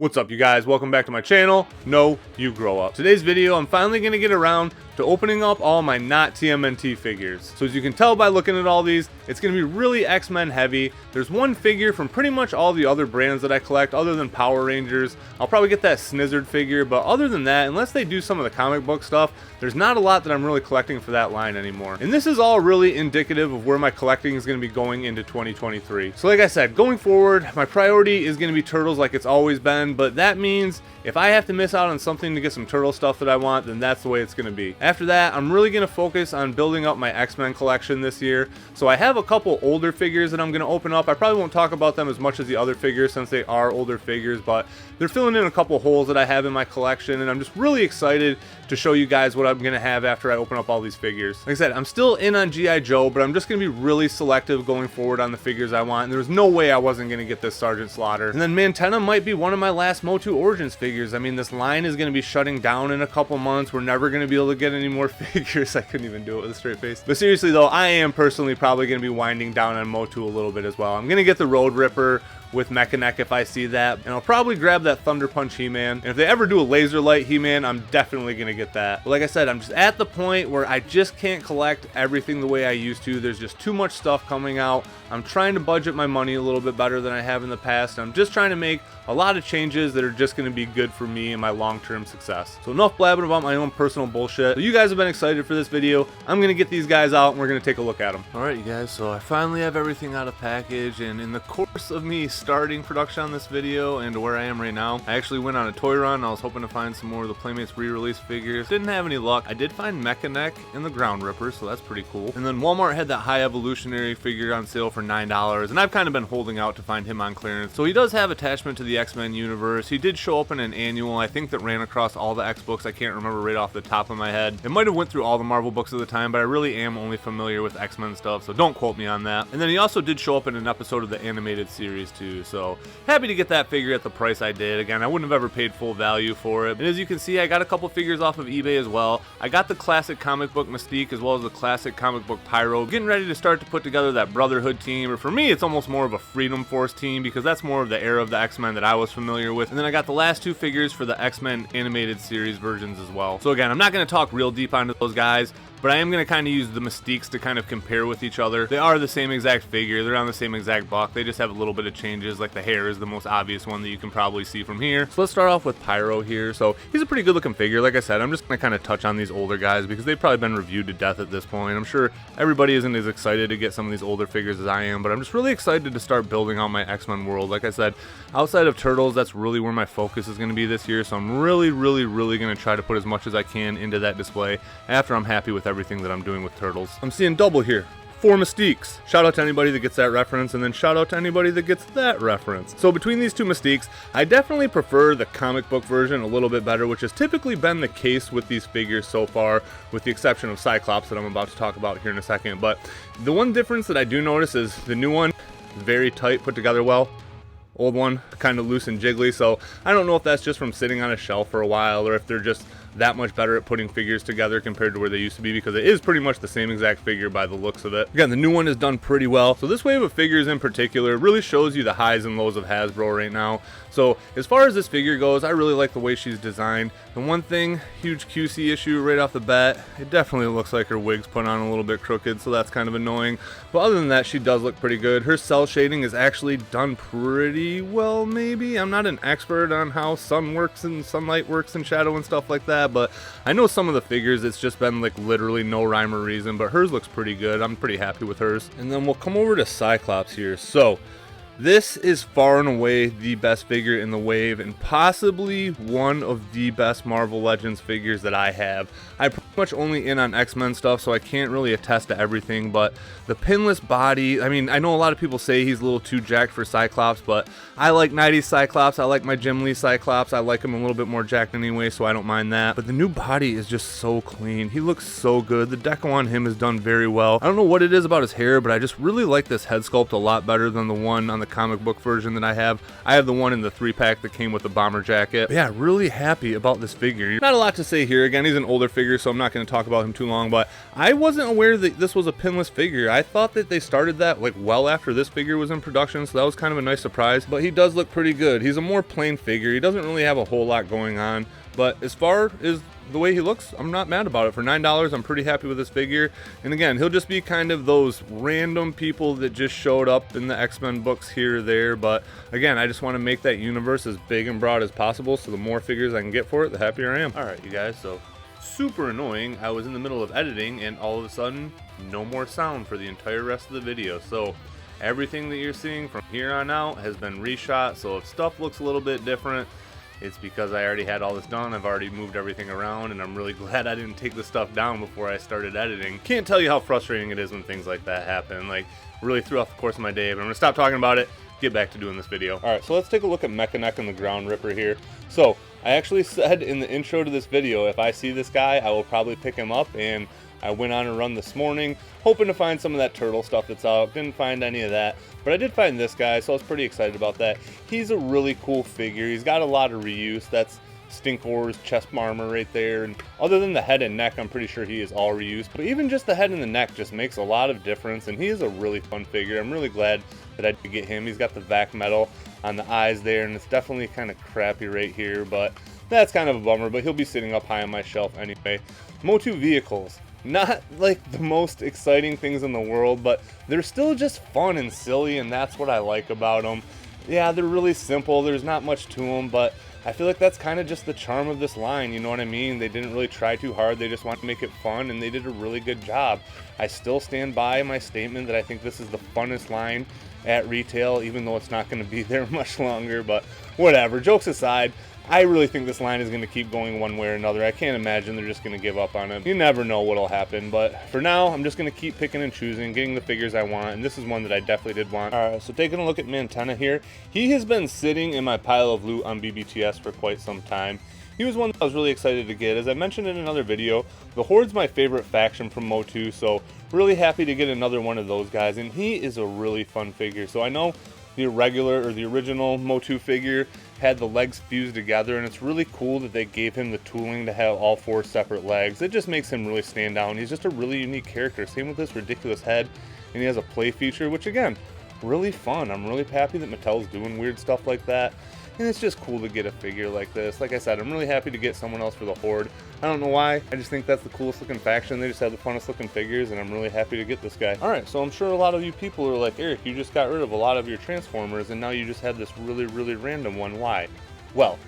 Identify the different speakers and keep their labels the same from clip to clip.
Speaker 1: What's up, you guys? Welcome back to my channel. No, you grow up. Today's video, I'm finally going to get around to opening up all my not TMNT figures. So as you can tell by looking at all these, it's going to be really X-Men heavy. There's one figure from pretty much all the other brands that I collect other than Power Rangers. I'll probably get that Snizzard figure, but other than that, unless they do some of the comic book stuff, there's not a lot that I'm really collecting for that line anymore. And this is all really indicative of where my collecting is going to be going into 2023. So like I said, going forward, my priority is going to be Turtles like it's always been, but that means if I have to miss out on something to get some Turtle stuff that I want, then that's the way it's going to be. After that, I'm really going to focus on building up my X-Men collection this year. So I have a couple older figures that I'm going to open up. I probably won't talk about them as much as the other figures since they are older figures, but they're filling in a couple holes that I have in my collection, and I'm just really excited to show you guys what I'm going to have after I open up all these figures. Like I said, I'm still in on G.I. Joe, but I'm just going to be really selective going forward on the figures I want, and there's no way I wasn't going to get this Sergeant Slaughter. And then Mantenna might be one of my last MOTU Origins figures. I mean, this line is going to be shutting down in a couple months. We're never going to be able to get any more figures. I couldn't even do it with a straight face. But seriously though, I am personally probably going to be winding down on MOTU a little bit as well. I'm going to get the Road Ripper with Mechanic if I see that, and I'll probably grab that Thunder Punch He-Man, and if they ever do a Laser Light He-Man, I'm definitely gonna get that. But like I said, I'm just at the point where I just can't collect everything the way I used to. There's just too much stuff coming out. I'm trying to budget my money a little bit better than I have in the past, and I'm just trying to make a lot of changes that are just going to be good for me and my long-term success. So enough blabbing about my own personal bullshit. So you guys have been excited for this video. I'm going to get these guys out and we're going to take a look at them. Alright you guys, so I finally have everything out of package, and in the course of me starting production on this video and where I am right now, I actually went on a toy run. I was hoping to find some more of the Playmates re-release figures. Didn't have any luck. I did find Mechanic and the Ground Ripper, so that's pretty cool. And then Walmart had that High Evolutionary figure on sale for $9, and I've kind of been holding out to find him on clearance. So he does have attachment to the X-Men universe. He did show up in an annual, I think, that ran across all the X books. I can't remember right off the top of my head. It might have went through all the Marvel books at the time, but I really am only familiar with X-Men stuff, so don't quote me on that. And then he also did show up in an episode of the animated series too, so happy to get that figure at the price I did. Again, I wouldn't have ever paid full value for it. And as you can see, I got a couple figures off of eBay as well. I got the classic comic book Mystique as well as the classic comic book Pyro. Getting ready to start to put together that Brotherhood team, or for me, it's almost more of a Freedom Force team because that's more of the era of the X-Men that I was familiar with. And then I got the last two figures for the X-Men animated series versions as well. So again, I'm not going to talk real deep onto those guys, but I am going to kind of use the Mystiques to kind of compare with each other. They are the same exact figure. They're on the same exact buck. They just have a little bit of changes, like the hair is the most obvious one that you can probably see from here. So let's start off with Pyro here. So he's a pretty good looking figure. Like I said, I'm just going to kind of touch on these older guys because they've probably been reviewed to death at this point. I'm sure everybody isn't as excited to get some of these older figures as I am, but I'm just really excited to start building out my X-Men world. Like I said, outside of Turtles, that's really where my focus is going to be this year. So I'm really going to try to put as much as I can into that display after I'm happy with everything that I'm doing with Turtles. I'm seeing double here. 4 Mystiques. Shout out to anybody that gets that reference, and then shout out to anybody that gets that reference. So between these two Mystiques, I definitely prefer the comic book version a little bit better, which has typically been the case with these figures so far, with the exception of Cyclops that I'm about to talk about here in a second. But the one difference that I do notice is the new one, very tight, put together well. Old one, kind of loose and jiggly, so I don't know if that's just from sitting on a shelf for a while or if they're just that much better at putting figures together compared to where they used to be, because it is pretty much the same exact figure by the looks of it. Again, the new one is done pretty well. So this wave of figures in particular really shows you the highs and lows of Hasbro right now. So as far as this figure goes, I really like the way she's designed. The one thing, huge QC issue right off the bat, it definitely looks like her wig's put on a little bit crooked, so that's kind of annoying. But other than that, she does look pretty good. Her cell shading is actually done pretty well, maybe. I'm not an expert on how sun works and sunlight works and shadow and stuff like that, but I know some of the figures it's just been like literally no rhyme or reason, but hers looks pretty good. I'm pretty happy with hers. And then we'll come over to Cyclops here. So this is far and away the best figure in the wave, and possibly one of the best Marvel Legends figures that I have. I pretty much only in on X-Men stuff, so I can't really attest to everything, but the pinless body, I mean, I know a lot of people say he's a little too jacked for Cyclops, but I like 90s Cyclops. I like my Jim Lee Cyclops. I like him a little bit more jacked anyway, so I don't mind that. But the new body is just so clean. He looks so good. The deco on him is done very well. I don't know what it is about his hair, but I just really like this head sculpt a lot better than the one on the comic book version that I have. I have the one in the 3-pack that came with the bomber jacket. But yeah, really happy about this figure. Not a lot to say here. Again, he's an older figure, so I'm not going to talk about him too long, but I wasn't aware that this was a pinless figure. I thought that they started that like well after this figure was in production, so that was kind of a nice surprise. But he does look pretty good. He's a more plain figure. He doesn't really have a whole lot going on, but as far as the way he looks, I'm not mad about it. For $9, I'm pretty happy with this figure. And again, he'll just be kind of those random people that just showed up in the X-Men books here or there. But again, I just want to make that universe as big and broad as possible, so the more figures I can get for it, the happier I am. All right, you guys, so super annoying. I was in the middle of editing and all of a sudden, no more sound for the entire rest of the video. So everything that you're seeing from here on out has been reshot. So if stuff looks a little bit different, it's because I already had all this done. I've already moved everything around, and I'm really glad I didn't take the stuff down before I started editing. Can't tell you how frustrating it is when things like that happen. Like, really threw off the course of my day, but I'm gonna stop talking about it, get back to doing this video. All right, so let's take a look at Mechaneck and the Ground Ripper here. So I actually said in the intro to this video, if I see this guy, I will probably pick him up, and I went on a run this morning, hoping to find some of that turtle stuff that's out. Didn't find any of that, but I did find this guy, so I was pretty excited about that. He's a really cool figure. He's got a lot of reuse. That's Stinkor's chest armor right there, and other than the head and neck, I'm pretty sure he is all reused. But even just the head and the neck just makes a lot of difference, and he is a really fun figure. I'm really glad that I did get him. He's got the vac metal on the eyes there, and it's definitely kind of crappy right here, but that's kind of a bummer, but he'll be sitting up high on my shelf anyway. MOTU vehicles. Not like the most exciting things in the world, but they're still just fun and silly, and that's what I like about them. Yeah, they're really simple. There's not much to them, but I feel like that's kind of just the charm of this line, you know what I mean? They didn't really try too hard. They just want to make it fun, and they did a really good job. I still stand by my statement that I think this is the funnest line at retail, even though it's not going to be there much longer, but whatever. Jokes aside, I really think this line is going to keep going one way or another. I can't imagine they're just going to give up on it. You never know what'll happen, but for now, I'm just going to keep picking and choosing, getting the figures I want, and this is one that I definitely did want. All right, so taking a look at Mantenna here. He has been sitting in my pile of loot on BBTS for quite some time. He was one that I was really excited to get. As I mentioned in another video, the Horde's my favorite faction from MOTU, so really happy to get another one of those guys, and he is a really fun figure. So I know the regular or the original MOTU figure had the legs fused together, and it's really cool that they gave him the tooling to have all 4 separate legs. It just makes him really stand out. He's just a really unique character. Same with this ridiculous head, and he has a play feature, which again, really fun. I'm really happy that Mattel's doing weird stuff like that, and it's just cool to get a figure like this. Like I said, I'm really happy to get someone else for the Horde. I don't know why, I just think that's the coolest looking faction. They just have the funnest looking figures, and I'm really happy to get this guy. Alright, so I'm sure a lot of you people are like, Eric, you just got rid of a lot of your Transformers, and now you just have this really random one. Why? Well,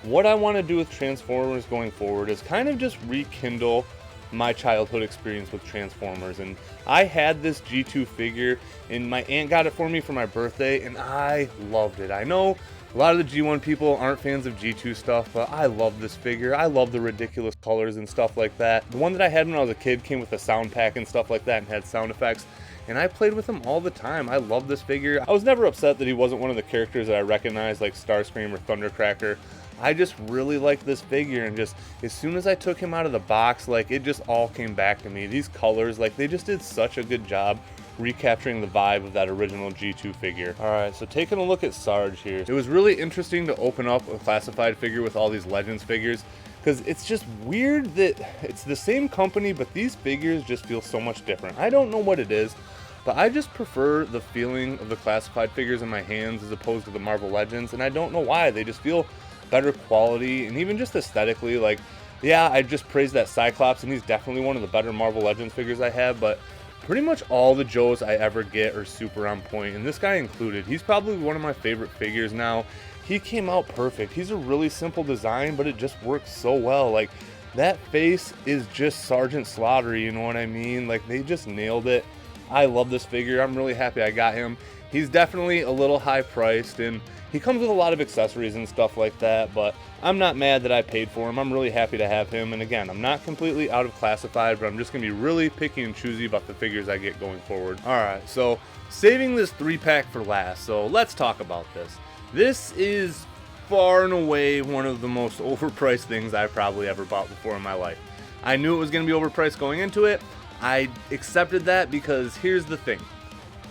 Speaker 1: what I want to do with Transformers going forward is kind of just rekindle my childhood experience with Transformers. And I had this G2 figure, and my aunt got it for me for my birthday, and I loved it. I know a lot of the G1 people aren't fans of G2 stuff, but I love this figure. I love the ridiculous colors and stuff like that. The one that I had when I was a kid came with a sound pack and stuff like that and had sound effects, and I played with him all the time. I love this figure. I was never upset that he wasn't one of the characters that I recognized like Starscream or Thundercracker. I just really like this figure, and just as soon as I took him out of the box, like it just all came back to me. These colors, like they just did such a good job recapturing the vibe of that original G2 figure. Alright, so taking a look at Sarge here. It was really interesting to open up a classified figure with all these Legends figures, because it's just weird that it's the same company, but these figures just feel so much different. I don't know what it is, but I just prefer the feeling of the classified figures in my hands as opposed to the Marvel Legends, and I don't know why. They just feel better quality, and even just aesthetically, like, yeah, I just praised that Cyclops, and he's definitely one of the better Marvel Legends figures I have, but pretty much all the Joes I ever get are super on point, and this guy included. He's probably one of my favorite figures now. He came out perfect. He's a really simple design, but it just works so well. Like, that face is just Sergeant Slaughter, you know what I mean? Like, they just nailed it. I love this figure. I'm really happy I got him. He's definitely a little high priced, and he comes with a lot of accessories and stuff like that, but I'm not mad that I paid for him. I'm really happy to have him, and again, I'm not completely out of classified, but I'm just going to be really picky and choosy about the figures I get going forward. Alright, so saving this 3-pack for last, so let's talk about this. This is far and away one of the most overpriced things I've probably ever bought before in my life. I knew it was going to be overpriced going into it. I accepted that because here's the thing.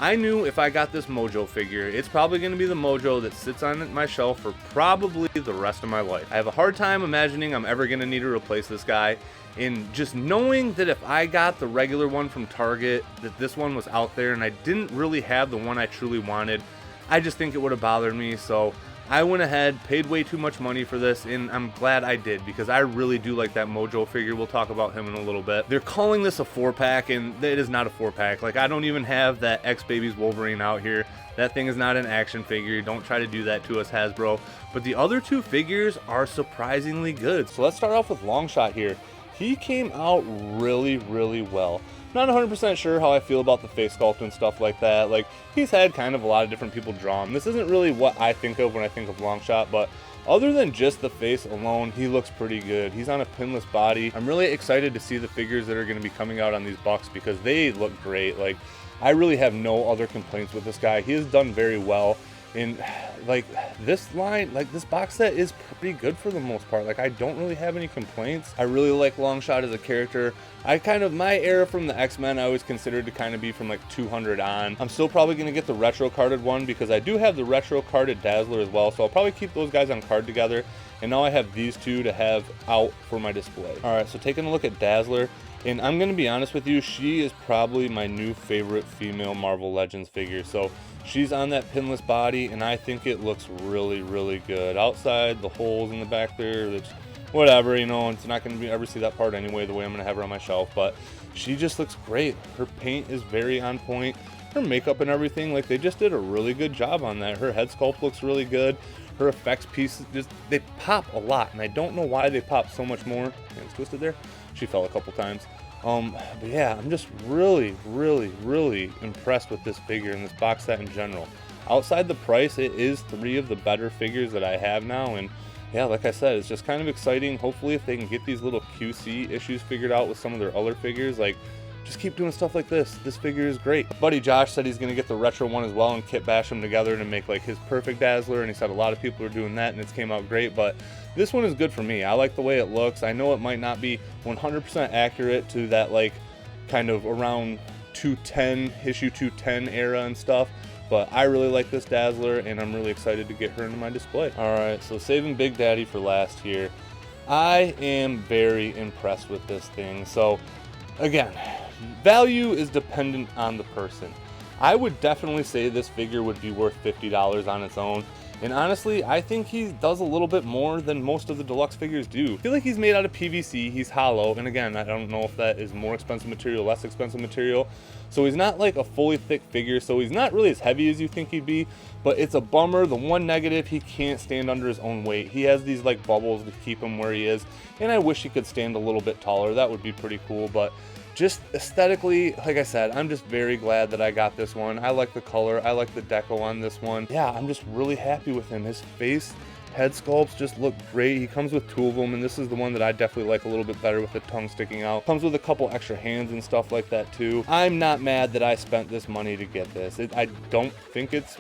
Speaker 1: I knew if I got this Mojo figure, it's probably going to be the Mojo that sits on my shelf for probably the rest of my life. I have a hard time imagining I'm ever going to need to replace this guy. And just knowing that if I got the regular one from Target, that this one was out there and I didn't really have the one I truly wanted, I just think it would have bothered me. So I went ahead, paid way too much money for this, and I'm glad I did because I really do like that Mojo figure. We'll talk about him in a little bit. They're calling this a 4-pack, and it is not a 4-pack. Like, I don't even have that X-Baby's Wolverine out here. That thing is not an action figure. Don't try to do that to us, Hasbro. But the other two figures are surprisingly good. So let's start off with Longshot here. He came out really, really well. Not 100% sure how I feel about the face sculpt and stuff like that. Like, he's had kind of a lot of different people draw him. This isn't really what I think of when I think of Longshot, but other than just the face alone, he looks pretty good. He's on a pinless body. I'm really excited to see the figures that are going to be coming out on these bucks because they look great. Like, I really have no other complaints with this guy. He has done very well. And like this line, like this box set is pretty good for the most part. Like, I don't really have any complaints. I really like Longshot as a character. My era from the X-Men, I always considered to kind of be from like 200 on. I'm still probably going to get the retro carded one because I do have the retro carded Dazzler as well. So I'll probably keep those guys on card together. And now I have these two to have out for my display. All right, so taking a look at Dazzler. And I'm going to be honest with you, she is probably my new favorite female Marvel Legends figure. So she's on that pinless body, and I think it looks really, really good. Outside, the holes in the back there, it's whatever, you know, it's not going to ever see that part anyway, the way I'm going to have her on my shelf. But she just looks great. Her paint is very on point. Her makeup and everything, like, they just did a really good job on that. Her head sculpt looks really good. Her effects pieces, they pop a lot, and I don't know why they pop so much more. Hands twisted there. She fell a couple times. But yeah, I'm just really, really, really impressed with this figure and this box set in general. Outside the price, it is 3 of the better figures that I have now, and yeah, like I said, it's just kind of exciting. Hopefully, if they can get these little QC issues figured out with some of their other figures, like, just keep doing stuff like this. This figure is great. Buddy Josh said he's going to get the retro one as well and kit bash them together to make like his perfect Dazzler, and he said a lot of people are doing that and it's came out great, but this one is good for me. I like the way it looks. I know it might not be 100% accurate to that like kind of around 210, issue 210 era and stuff, but I really like this Dazzler and I'm really excited to get her into my display. All right, so saving Big Daddy for last here. I am very impressed with this thing. So again, value is dependent on the person. I would definitely say this figure would be worth $50 on its own. And honestly, I think he does a little bit more than most of the deluxe figures do. I feel like he's made out of PVC, he's hollow, and again, I don't know if that is more expensive material, less expensive material. So he's not like a fully thick figure, so he's not really as heavy as you think he'd be, but it's a bummer. The one negative, he can't stand under his own weight. He has these like bubbles to keep him where he is, and I wish he could stand a little bit taller. That would be pretty cool, but just aesthetically, like I said, I'm just very glad that I got this one. I like the color, I like the deco on this one. Yeah, I'm just really happy with him. His face, head sculpts just look great. He comes with 2 of them, and this is the one that I definitely like a little bit better with the tongue sticking out. Comes with a couple extra hands and stuff like that too. I'm not mad that I spent this money to get this. I don't think it's,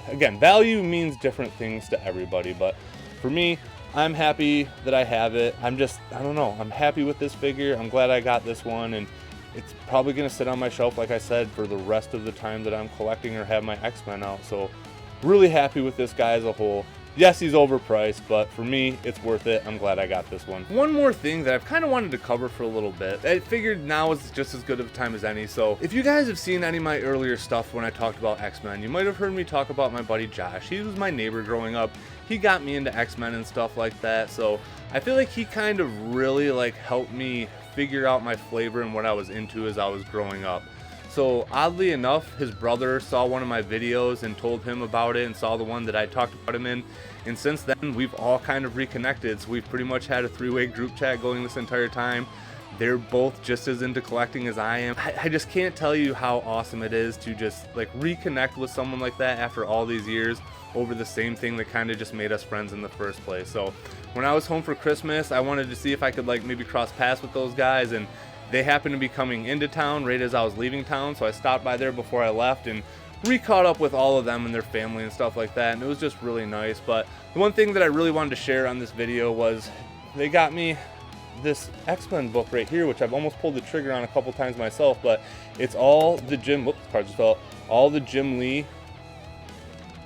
Speaker 1: again, value means different things to everybody, but for me, I'm happy that I have it. I don't know, I'm happy with this figure. I'm glad I got this one, and it's probably gonna sit on my shelf, like I said, for the rest of the time that I'm collecting or have my X-Men out. So really happy with this guy as a whole. Yes, he's overpriced, but for me, it's worth it. I'm glad I got this one. One more thing that I've kind of wanted to cover for a little bit. I figured now is just as good of a time as any. So if you guys have seen any of my earlier stuff when I talked about X-Men, you might have heard me talk about my buddy Josh. He was my neighbor growing up. He got me into X-Men and stuff like that. So I feel like he kind of really like helped me figure out my flavor and what I was into as I was growing up. So oddly enough, his brother saw one of my videos and told him about it and saw the one that I talked about him in. And since then, we've all kind of reconnected. So we've pretty much had a 3-way group chat going this entire time. They're both just as into collecting as I am. I just can't tell you how awesome it is to just like reconnect with someone like that after all these years over the same thing that kind of just made us friends in the first place. So when I was home for Christmas, I wanted to see if I could like maybe cross paths with those guys, and they happened to be coming into town right as I was leaving town, so I stopped by there before I left and re-caught up with all of them and their family and stuff like that, and it was just really nice. But the one thing that I really wanted to share on this video was they got me this X-Men book right here, which I've almost pulled the trigger on a couple times myself, but it's all the Jim, whoops, cards just fell, all the Jim Lee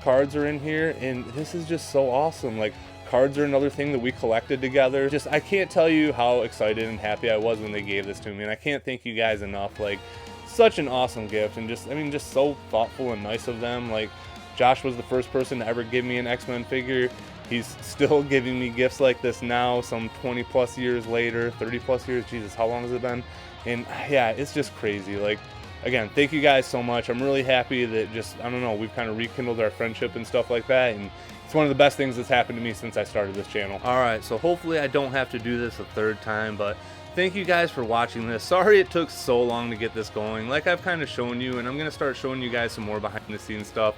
Speaker 1: cards are in here, and this is just so awesome. Like, cards are another thing that we collected together. Just, I can't tell you how excited and happy I was when they gave this to me, and I can't thank you guys enough. Like, such an awesome gift, and just, I mean, just so thoughtful and nice of them. Like, Josh was the first person to ever give me an X-Men figure. He's still giving me gifts like this now, some 20 plus years later, 30 plus years, Jesus, how long has it been? And yeah, it's just crazy. Like, again, thank you guys so much. I'm really happy that just, I don't know, we've kind of rekindled our friendship and stuff like that, and it's one of the best things that's happened to me since I started this channel. All right, so hopefully I don't have to do this a third time, but thank you guys for watching this. Sorry it took so long to get this going. Like I've kind of shown you, and I'm going to start showing you guys some more behind the scenes stuff.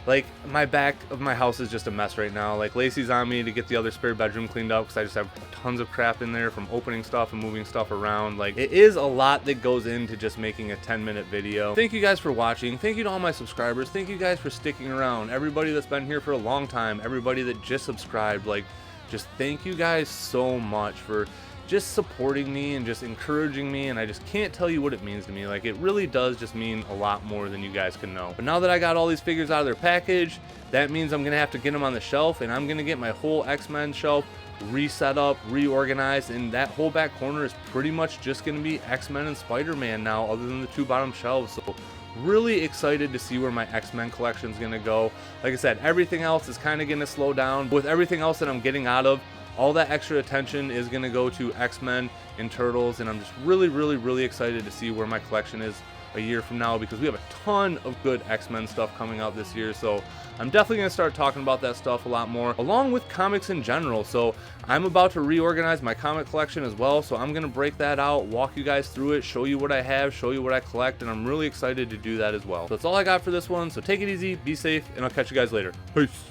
Speaker 1: Like, my back of my house is just a mess right now. Like, Lacey's on me to get the other spare bedroom cleaned up because I just have tons of crap in there from opening stuff and moving stuff around. Like, it is a lot that goes into just making a 10-minute video. Thank you guys for watching. Thank you to all my subscribers. Thank you guys for sticking around. Everybody that's been here for a long time. Everybody that just subscribed. Like, just thank you guys so much for just supporting me and just encouraging me, and I just can't tell you what it means to me. Like, it really does just mean a lot more than you guys can know. But now that I got all these figures out of their package, that means I'm gonna have to get them on the shelf, and I'm gonna get my whole X-Men shelf reset up, reorganized, and that whole back corner is pretty much just gonna be X-Men and Spider-Man now, other than the two bottom shelves. So really excited to see where my X-Men collection is gonna go. Like I said, everything else is kind of gonna slow down. With everything else that I'm getting out of, all that extra attention is going to go to X-Men and Turtles, and I'm just really excited to see where my collection is a year from now, because we have a ton of good X-Men stuff coming out this year. So I'm definitely going to start talking about that stuff a lot more, along with comics in general. So I'm about to reorganize my comic collection as well, so I'm going to break that out, walk you guys through it, show you what I have, show you what I collect, and I'm really excited to do that as well. So that's all I got for this one, so take it easy, be safe, and I'll catch you guys later. Peace.